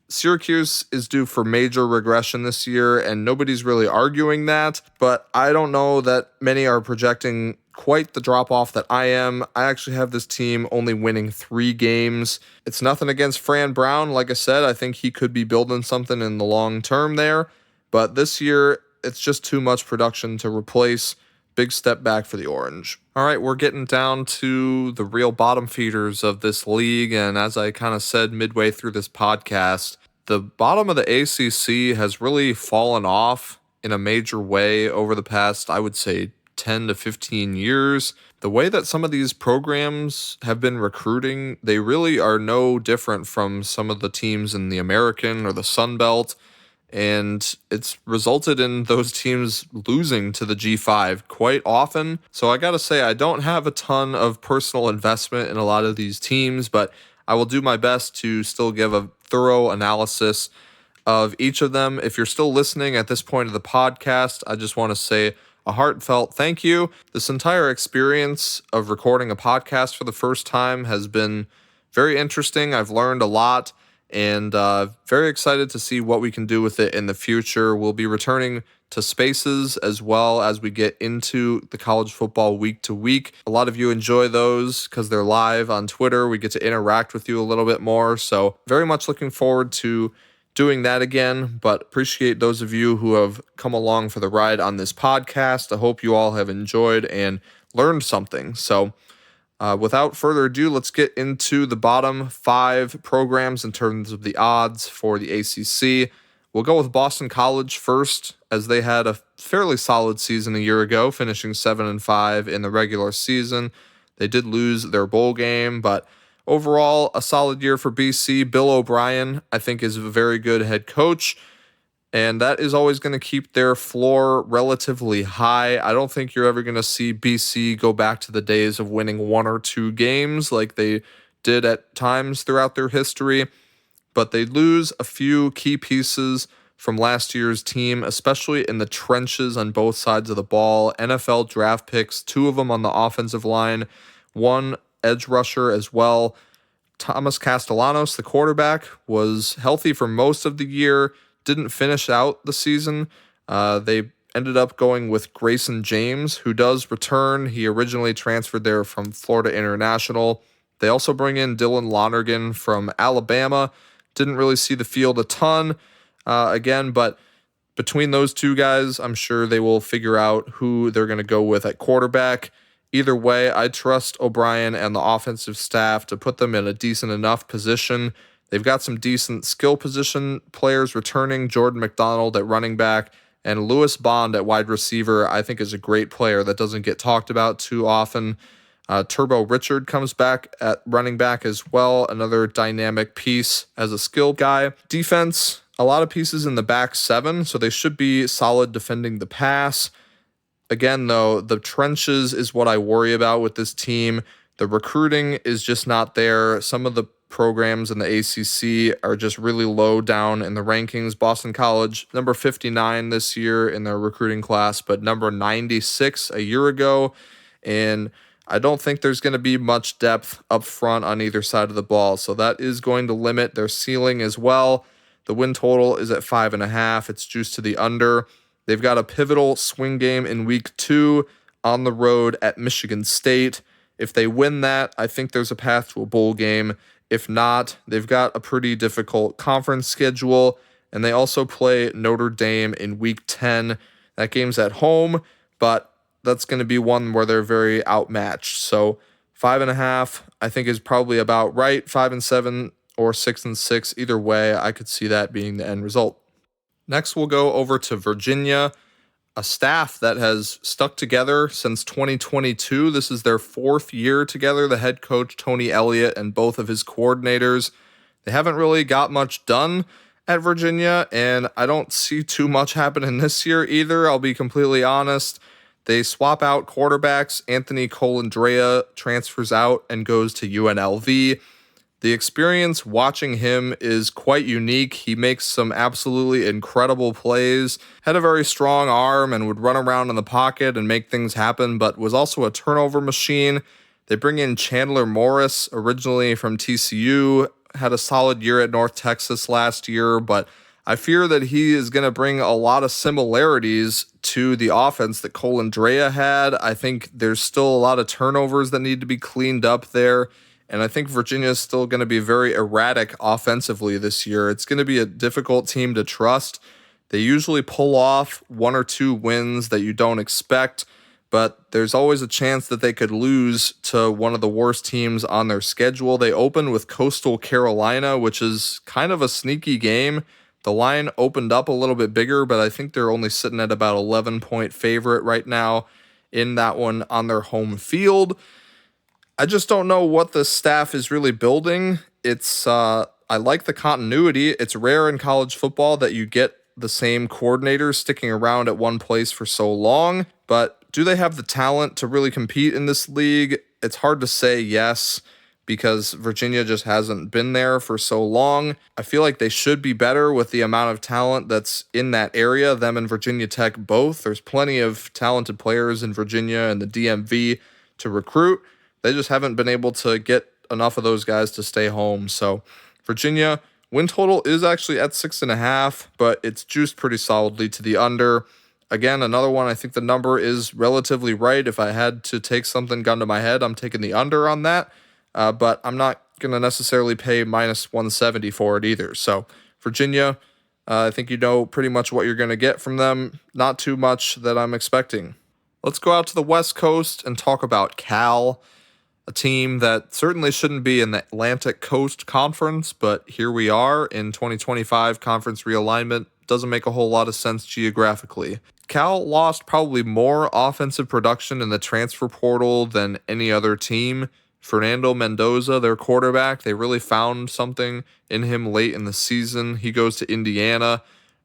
Syracuse is due for major regression this year, and nobody's really arguing that, but I don't know that many are projecting quite the drop-off that I am. I actually have this team only winning 3 games. It's nothing against Fran Brown. Like I said, I think he could be building something in the long term there, but this year, it's just too much production to replace. Big step back for the Orange. All right, we're getting down to the real bottom feeders of this league, and as I kind of said midway through this podcast, the bottom of the ACC has really fallen off in a major way over the past, I would say, 10 to 15 years. The way that some of these programs have been recruiting, they really are no different from some of the teams in the American or the Sun Belt. And it's resulted in those teams losing to the G5 quite often. So I got to say, I don't have a ton of personal investment in a lot of these teams, but I will do my best to still give a thorough analysis. of each of them. If you're still listening at this point of the podcast, I just want to say a heartfelt thank you. This entire experience of recording a podcast for the first time has been very interesting. I've learned a lot, and very excited to see what we can do with it in the future. We'll be returning to spaces as well as we get into the college football week to week. A lot of you enjoy those because they're live on Twitter. We get to interact with you a little bit more. So very much looking forward to doing that again, but appreciate those of you who have come along for the ride on this podcast. I hope you all have enjoyed and learned something. So without further ado, let's get into the bottom 5 programs in terms of the odds for the ACC. We'll go with Boston College first, as they had a fairly solid season a year ago, finishing 7-5 in the regular season. They did lose their bowl game, but overall, a solid year for BC. Bill O'Brien, I think, is a very good head coach, and that is always going to keep their floor relatively high. I don't think you're ever going to see BC go back to the days of winning 1 or 2 games like they did at times throughout their history, but they lose a few key pieces from last year's team, especially in the trenches on both sides of the ball. NFL draft picks, 2 of them on the offensive line, 1 edge rusher as well. Thomas Castellanos, the quarterback, was healthy for most of the year, didn't finish out the season. They ended up going with Grayson James, who does return. He originally transferred there from Florida International. They also bring in Dylan Lonergan from Alabama. Didn't really see the field a ton again, but between those 2 guys, I'm sure they will figure out who they're going to go with at quarterback. Either way, I trust O'Brien and the offensive staff to put them in a decent enough position. They've got some decent skill position players returning. Jordan McDonald at running back and Lewis Bond at wide receiver, I think, is a great player that doesn't get talked about too often. Turbo Richard comes back at running back as well, another dynamic piece as a skill guy. Defense, a lot of pieces in the back 7, so they should be solid defending the pass. Again, though, the trenches is what I worry about with this team. The recruiting is just not there. Some of the programs in the ACC are just really low down in the rankings. Boston College, number 59 this year in their recruiting class, but number 96 a year ago. And I don't think there's going to be much depth up front on either side of the ball, so that is going to limit their ceiling as well. The win total is at 5.5. It's juiced to the under. They've got a pivotal swing game in week 2 on the road at Michigan State. If they win that, I think there's a path to a bowl game. If not, they've got a pretty difficult conference schedule, and they also play Notre Dame in week 10. That game's at home, but that's going to be one where they're very outmatched. So 5.5, I think, is probably about right. 5-7 or 6-6, either way, I could see that being the end result. Next, we'll go over to Virginia, a staff that has stuck together since 2022. This is their 4th year together. The head coach, Tony Elliott, and both of his coordinators. They haven't really got much done at Virginia, and I don't see too much happening this year either. I'll be completely honest. They swap out quarterbacks. Anthony Colandrea transfers out and goes to UNLV. The experience watching him is quite unique. He makes some absolutely incredible plays, had a very strong arm and would run around in the pocket and make things happen, but was also a turnover machine. They bring in Chandler Morris, originally from TCU, had a solid year at North Texas last year, but I fear that he is going to bring a lot of similarities to the offense that Colandrea had. I think there's still a lot of turnovers that need to be cleaned up there. And I think Virginia is still going to be very erratic offensively this year. It's going to be a difficult team to trust. They usually pull off 1 or 2 wins that you don't expect, but there's always a chance that they could lose to one of the worst teams on their schedule. They open with Coastal Carolina, which is kind of a sneaky game. The line opened up a little bit bigger, but I think they're only sitting at about 11-point favorite right now in that one on their home field. I just don't know what the staff is really building. I like the continuity. It's rare in college football that you get the same coordinators sticking around at one place for so long, but do they have the talent to really compete in this league? It's hard to say yes. because Virginia just hasn't been there for so long. I feel like they should be better with the amount of talent that's in that area, them and Virginia Tech both. There's plenty of talented players in Virginia and the DMV to recruit. They just haven't been able to get enough of those guys to stay home. So Virginia win total is actually at 6.5, but it's juiced pretty solidly to the under. Again, another one, I think the number is relatively right. If I had to take something gun to my head, I'm taking the under on that. But I'm not going to necessarily pay minus 170 for it either. So Virginia, I think you know pretty much what you're going to get from them. Not too much that I'm expecting. Let's go out to the West Coast and talk about Cal, a team that certainly shouldn't be in the Atlantic Coast Conference, but here we are in 2025 conference realignment. Doesn't make a whole lot of sense geographically. Cal lost probably more offensive production in the transfer portal than any other team. Fernando Mendoza, their quarterback, they really found something in him late in the season. He goes to Indiana.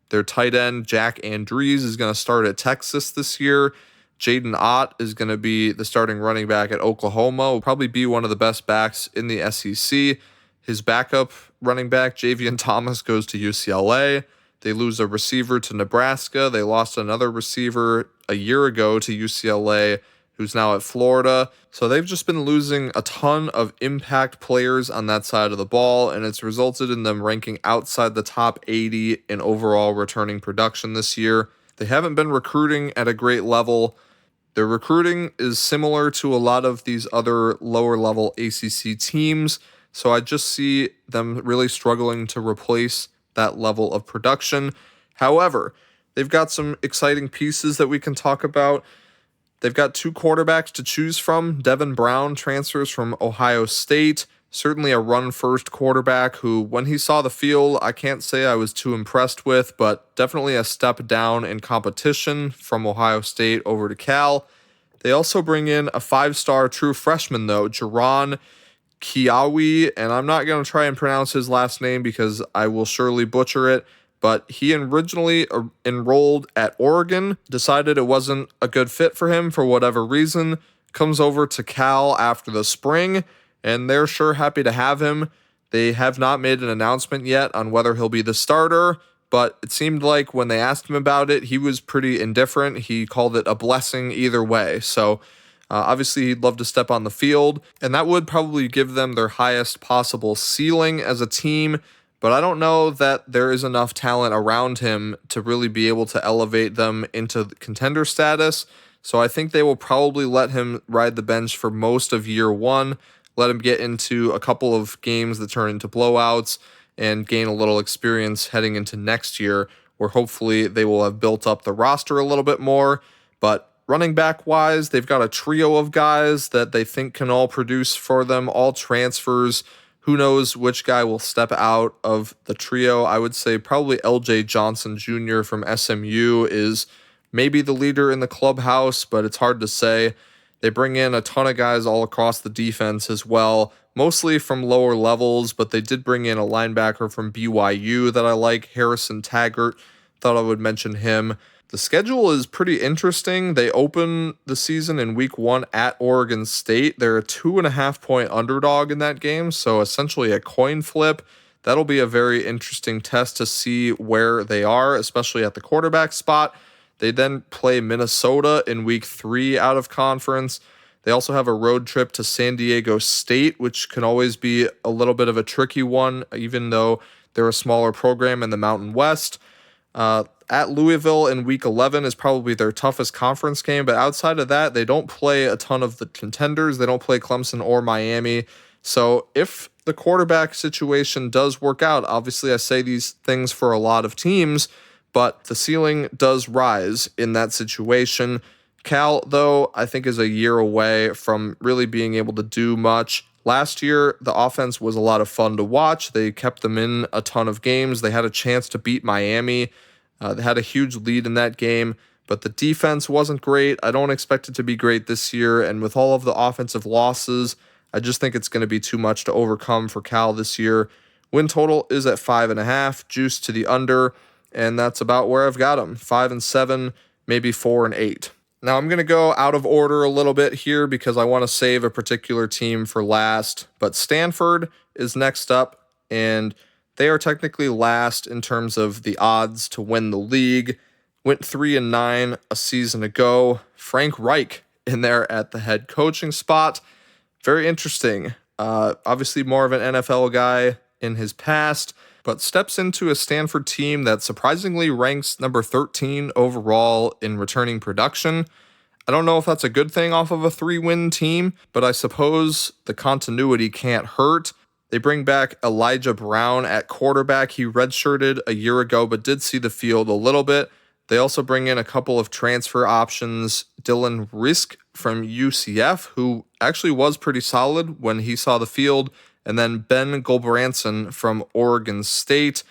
Their tight end, Jack Andrews, is going to start at Texas this year. Jaden Ott is going to be the starting running back at Oklahoma. Will probably be one of the best backs in the SEC. His backup running back, Javian Thomas, goes to UCLA. They lose a receiver to Nebraska. They lost another receiver a year ago to UCLA, who's now at Florida. So they've just been losing a ton of impact players on that side of the ball, and it's resulted in them ranking outside the top 80 in overall returning production this year. They haven't been recruiting at a great level. Their recruiting is similar to a lot of these other lower level ACC teams, so I just see them really struggling to replace that level of production. However, they've got some exciting pieces that we can talk about. They've got two quarterbacks to choose from. Devin Brown transfers from Ohio State. Certainly a run-first quarterback who, when he saw the field, I can't say I was too impressed with, but definitely a step down in competition from Ohio State over to Cal. They also bring in a 5-star true freshman, though, Jaron Kiawi, and I'm not going to try and pronounce his last name because I will surely butcher it, but he originally enrolled at Oregon, decided it wasn't a good fit for him for whatever reason, comes over to Cal after the spring, and they're sure happy to have him. They have not made an announcement yet on whether he'll be the starter, but it seemed like when they asked him about it, he was pretty indifferent. He called it a blessing either way, so obviously, he'd love to step on the field, and that would probably give them their highest possible ceiling as a team, but I don't know that there is enough talent around him to really be able to elevate them into contender status, so I think they will probably let him ride the bench for most of year one, let him get into a couple of games that turn into blowouts, and gain a little experience heading into next year, where hopefully they will have built up the roster a little bit more, but running back wise, they've got a trio of guys that they think can all produce for them, all transfers. Who knows which guy will step out of the trio? I would say probably LJ Johnson Jr. from SMU is maybe the leader in the clubhouse, but it's hard to say. They bring in a ton of guys all across the defense as well, mostly from lower levels, but they did bring in a linebacker from BYU that I like, Harrison Taggart. Thought I would mention him. The schedule is pretty interesting. They open the season in week 1 at Oregon State. They're a 2.5-point underdog in that game, so essentially a coin flip. That'll be a very interesting test to see where they are, especially at the quarterback spot. They then play Minnesota in week 3 out of conference. They also have a road trip to San Diego State, which can always be a little bit of a tricky one, even though they're a smaller program in the Mountain West. At Louisville in week 11 is probably their toughest conference game, but outside of that, they don't play a ton of the contenders. They don't play Clemson or Miami. So if the quarterback situation does work out, obviously I say these things for a lot of teams, but the ceiling does rise in that situation. Cal, though, I think is a year away from really being able to do much. Last year, the offense was a lot of fun to watch. They kept them in a ton of games. They had a chance to beat Miami. They had a huge lead in that game, but the defense wasn't great. I don't expect it to be great this year, and with all of the offensive losses, I just think it's going to be too much to overcome for Cal this year. Win total is at 5.5, juice to the under, and that's about where I've got them. 5-7, maybe 4-8. Now I'm going to go out of order a little bit here because I want to save a particular team for last, but Stanford is next up, and they are technically last in terms of the odds to win the league. Went 3-9 a season ago. Frank Reich in there at the head coaching spot. Very interesting. Obviously more of an NFL guy in his past, but steps into a Stanford team that surprisingly ranks number 13 overall in returning production. I don't know if that's a good thing off of a 3-win team, but I suppose the continuity can't hurt. They bring back Elijah Brown at quarterback. He redshirted a year ago, but did see the field a little bit. They also bring in a couple of transfer options. Dylan Risk from UCF, who actually was pretty solid when he saw the field, and then Ben Gulbranson from Oregon State.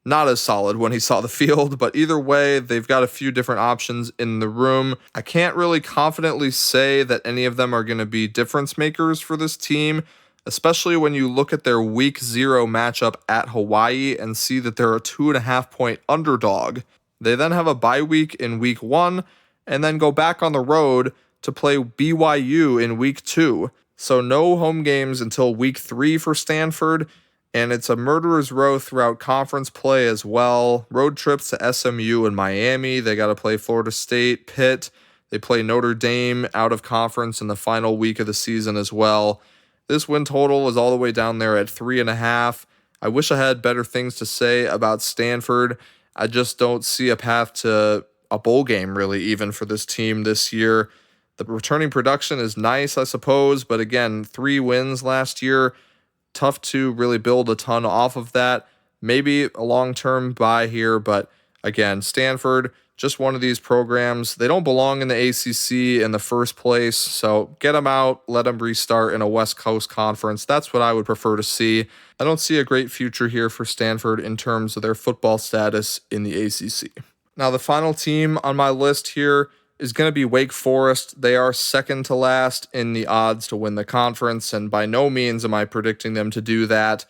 Not as solid when he saw the field, but either way, they've got a few different options in the room. I can't really confidently say that any of them are going to be difference makers for this team, especially when you look at their week 0 matchup at Hawaii and see that they're a 2.5-point underdog. They then have a bye week in week 1 and then go back on the road to play BYU in week 2. So no home games until week 3 for Stanford, and it's a murderer's row throughout conference play as well. Road trips to SMU and Miami. They got to play Florida State, Pitt. They play Notre Dame out of conference in the final week of the season as well. This win total is all the way down there at 3.5. I wish I had better things to say about Stanford. I just don't see a path to a bowl game, really, even for this team this year. The returning production is nice, I suppose, but again, 3 wins last year. Tough to really build a ton off of that. Maybe a long-term buy here, but again, Stanford, just one of these programs. They don't belong in the ACC in the first place, so get them out, let them restart in a West Coast conference. That's what I would prefer to see. I don't see a great future here for Stanford in terms of their football status in the ACC. Now, the final team on my list here is going to be Wake Forest. They are second to last in the odds to win the conference, and by no means am I predicting them to do that.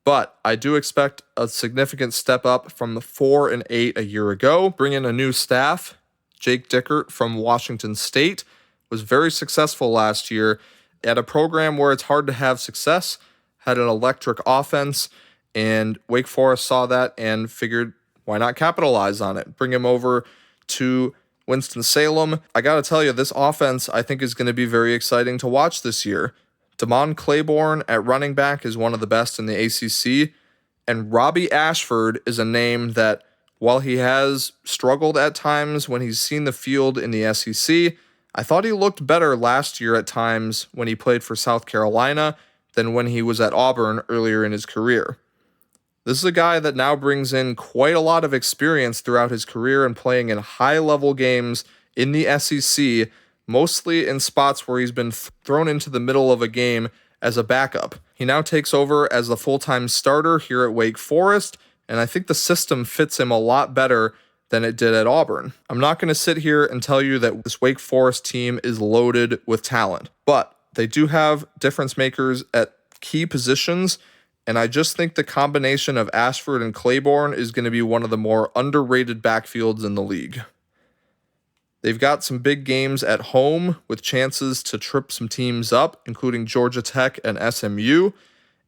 But I do expect a significant step up from the 4-8 a year ago. Bring in a new staff. Jake Dickert from Washington State was very successful last year at a program where it's hard to have success, had an electric offense, and Wake Forest saw that and figured, why not capitalize on it? Bring him over to Winston-Salem. I got to tell you, this offense I think is going to be very exciting to watch this year. Damon Claiborne at running back is one of the best in the ACC, and Robbie Ashford is a name that, while he has struggled at times when he's seen the field in the SEC, I thought he looked better last year at times when he played for South Carolina than when he was at Auburn earlier in his career. This is a guy that now brings in quite a lot of experience throughout his career and playing in high-level games in the SEC, mostly in spots where he's been thrown into the middle of a game as a backup. He now takes over as the full-time starter here at Wake Forest, and I think the system fits him a lot better than it did at Auburn. I'm not going to sit here and tell you that this Wake Forest team is loaded with talent, but they do have difference makers at key positions, and I just think the combination of Ashford and Claiborne is going to be one of the more underrated backfields in the league. They've got some big games at home with chances to trip some teams up, including Georgia Tech and SMU,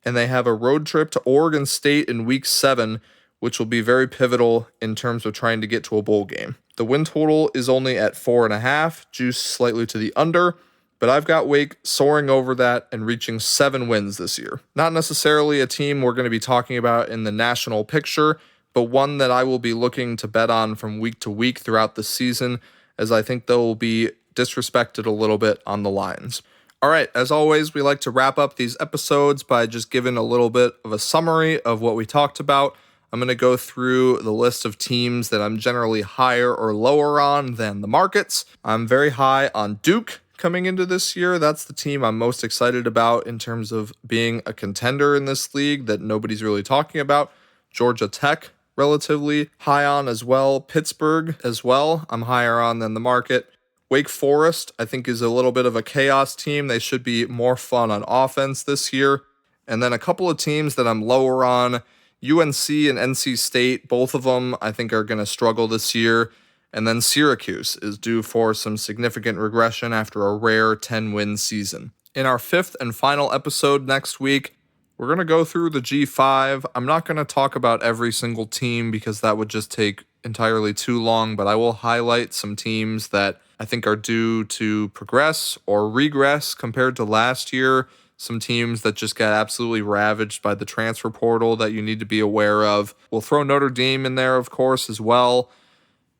and they have a road trip to Oregon State in Week 7, which will be very pivotal in terms of trying to get to a bowl game. The win total is only at 4.5, juiced slightly to the under, but I've got Wake soaring over that and reaching 7 wins this year. Not necessarily a team we're going to be talking about in the national picture, but one that I will be looking to bet on from week to week throughout the season, as I think they'll be disrespected a little bit on the lines. All right, as always, we like to wrap up these episodes by just giving a little bit of a summary of what we talked about. I'm going to go through the list of teams that I'm generally higher or lower on than the markets. I'm very high on Duke coming into this year. That's the team I'm most excited about in terms of being a contender in this league that nobody's really talking about. Georgia Tech, relatively high on as well. Pittsburgh as well, I'm higher on than the market. Wake Forest, I think, is a little bit of a chaos team. They should be more fun on offense this year. And then a couple of teams that I'm lower on, UNC and NC State, both of them I think are going to struggle this year. And then Syracuse is due for some significant regression after a rare 10-win season. In our fifth and final episode next week, we're going to go through the G5. I'm not going to talk about every single team because that would just take entirely too long, but I will highlight some teams that I think are due to progress or regress compared to last year. Some teams that just got absolutely ravaged by the transfer portal that you need to be aware of. We'll throw Notre Dame in there, of course, as well.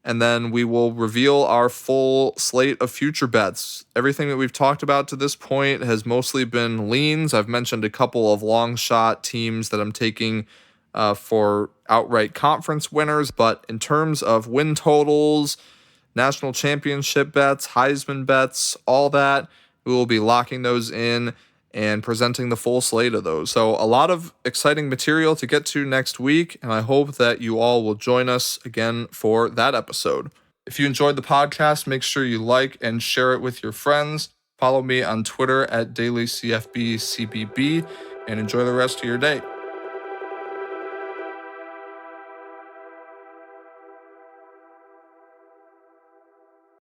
And then we will reveal our full slate of future bets. Everything that we've talked about to this point has mostly been leans. I've mentioned a couple of long shot teams that I'm taking for outright conference winners. But in terms of win totals, national championship bets, Heisman bets, all that, we will be locking those in and presenting the full slate of those. So a lot of exciting material to get to next week, and I hope that you all will join us again for that episode. If you enjoyed the podcast, make sure you like and share it with your friends. Follow me on Twitter at DailyCFBCBB, and enjoy the rest of your day.